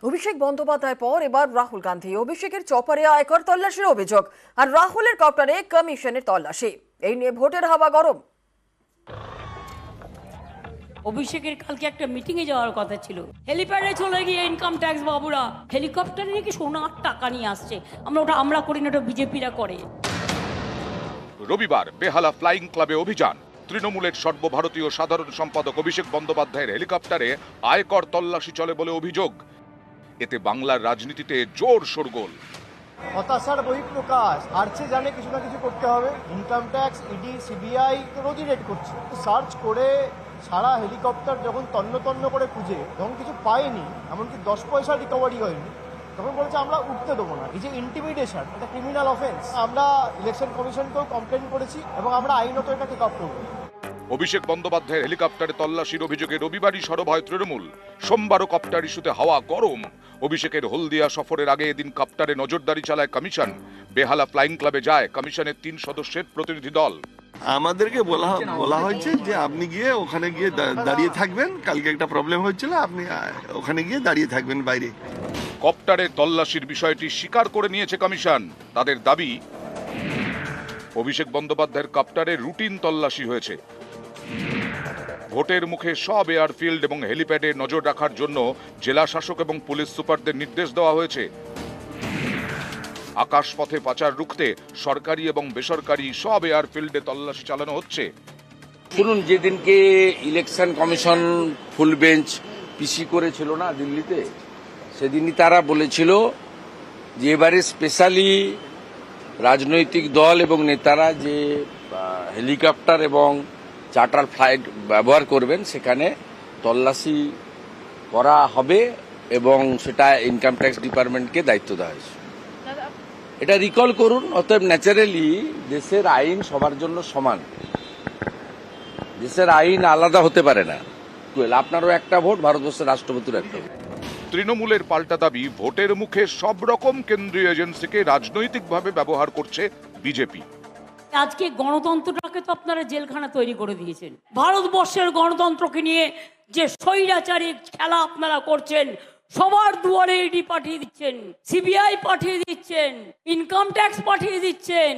অভিষেক বন্দ্যোপাধ্যায় পর এবার রাহুল গান্ধী। অভিষেকের চপারে আয়কর তল্লাশির অভিযোগ, আর রাহুলের কপ্টারে কমিশনের তল্লাশি। এই নিয়ে ভোটের হাওয়া গরম। অভিষেকের কালকে একটা মিটিং এ যাওয়ার কথা ছিল, হেলিপ্যাডে চলে গিয়ে ইনকাম ট্যাক্স বাবুরা হেলিকপ্টারে নাকি সোনার টাকা নিয়ে আসছে। আমরা করি না, ওটা বিজেপিরা করে। রবিবার বেহালা ফ্লাইং ক্লাবে অভিযান। তৃণমূলের সর্বভারতীয় সাধারণ সম্পাদক অভিষেক বন্দ্যোপাধ্যায়ের হেলিকপ্টারে আয়কর তল্লাশি চলে বলে অভিযোগ। এতে বাংলার রাজনীতিতে জোর শোরগোল। হতাশার বহিঃপ্রকাশ। আরছে জানে কিছু না কিছু করতে হবে। ইনকাম ট্যাক্স, ইডি, সিবিআই তো রোজই রেড করছে। সার্চ করে সারা হেলিকপ্টার যখন তন্ন তন্ন করে খুঁজে যখন কিছু পায়নি, এমনকি 10 পয়সা রিকভারি হয়নি, তখন বলেছে আমরা উঠতে দেবো না। এই যে ইন্টিমিডেশন, এটা ক্রিমিনাল অফেন্স। আমরা ইলেকশন কমিশনকেও কমপ্লেন করেছি এবং আমরা আইনত এটা টেক আপ করবো। অভিষেক বন্দ্যোপাধ্যায়ের হেলিকপ্টারে তল্লাশির অভিযোগে রবিবারই সরব হয় তৃণমূল। সোমবারও কপ্টার ইস্যুতে হাওয়া গরম। অভিষেকের হলদিয়া সফরের আগে এদিন কপ্টারে নজরদারি চালায় কমিশন। বেহালা ফ্লাইং ক্লাবে যায় কমিশনের 3 সদস্যের প্রতিনিধি দল। আমাদেরকে বলা হয়েছে যে আপনি গিয়ে ওখানে গিয়ে দাঁড়িয়ে থাকবেন। কালকে একটা প্রবলেম হয়েছিল, আপনি ওখানে গিয়ে দাঁড়িয়ে থাকবেন বাইরে। কপ্টারের তল্লাশির বিষয়টি স্বীকার করে নিয়েছে কমিশন। তাদের দাবি, অভিষেক বন্দ্যোপাধ্যায়ের কপ্টারে রুটিন তল্লাশি হয়েছে। ভোটের মুখে সব এয়ারফিল্ড এবং হেলিপ্যাডে নজর রাখার জন্য জেলা শাসক এবং পুলিশ সুপারদের নির্দেশ দেওয়া হয়েছে। আকাশপথে পাচার রুখতে সরকারি এবং বেসরকারি সব এয়ারফিল্ডে তল্লাশি চালানো হচ্ছে। শুনুন, যেদিনকে ইলেকশন কমিশন ফুল বেঞ্চ পিসি করেছিল না দিল্লিতে, সেদিনই তারা বলেছিল যে এবারে স্পেশালি রাজনৈতিক দল এবং নেতারা যে হেলিকপ্টার এবং চার্টার ফ্লাইট ব্যবহার করবেন সেখানে তল্লাশি করা হবে এবং সেটা ইনকাম ট্যাক্স ডিপার্টমেন্টকে দায়িত্ব দেওয়া হয়েছে। এটা রিকল করুন। অতএব ন্যাচারালি দেশের আইন সবার জন্য সমান, দেশের আইন আলাদা হতে পারে না। আপনারও একটা ভোট, ভারতবর্ষের রাষ্ট্রপতির একটা ভোট। তৃণমূলের পাল্টা দাবি, ভোটের মুখে সব রকম কেন্দ্রীয় এজেন্সিকে রাজনৈতিকভাবে ব্যবহার করছে বিজেপি। আজকে গণতন্ত্রটাকে তো আপনারা জেলখানা তৈরি করে দিয়েছেন। ভারতবর্ষের গণতন্ত্রকে নিয়ে যে স্বৈরাচারী খেলা আপনারা করছেন, সবার দুয়ারে ইডি পাঠিয়ে দিচ্ছেন, সিবিআই পাঠিয়ে দিচ্ছেন, ইনকাম ট্যাক্স পাঠিয়ে দিচ্ছেন,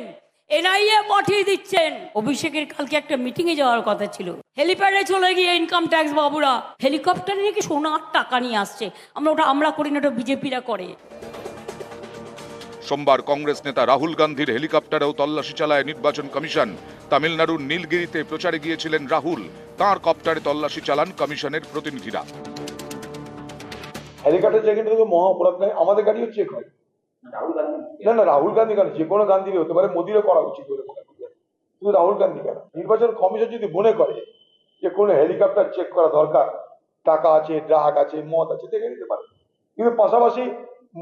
এনআইএ পাঠিয়ে দিচ্ছেন। অভিষেকের কালকে একটা মিটিং এ যাওয়ার কথা ছিল, হেলিপ্যাডে চলে গিয়ে ইনকাম ট্যাক্স বাবুরা হেলিকপ্টারে নাকি সোনার টাকা নিয়ে আসছে। আমরা করি না, ওটা বিজেপিরা করে। সোমবার কংগ্রেস নেতা রাহুল গান্ধীর হেলিকপ্টারেও তল্লাশি চালায় নির্বাচন কমিশন। তামিলনাড়ুর নীলগিরিতে প্রচারে গিয়েছিলেন রাহুল। তাঁর কপ্টারে তল্লাশি চালান কমিশনের প্রতিনিধিরা। হেলিকপ্টার চেক ইনটা তো মহা অপরাধ নয়, আমাদের গাড়িও চেক হয়। না রাহুল গান্ধী কেন, যে কোনো গান্ধীরই হতে পারে, মোদিরও করা উচিত বলে মনে করি। শুধু রাহুল গান্ধী কেন, নির্বাচন কমিশন যদি মনে করে যে কোনো হেলিকপ্টার চেক করা দরকার, টাকা আছে, ড্রাগ আছে, মদ আছে, দেখে নিতে পারে। কিন্তু পাশাপাশি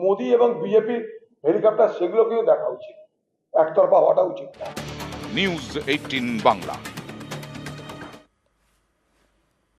মোদি এবং বিজেপির হেলিকপ্টার সেগুলোকেও দেখা উচিত, একতরফা হওয়াটা উচিত না। নিউজ 18 বাংলা।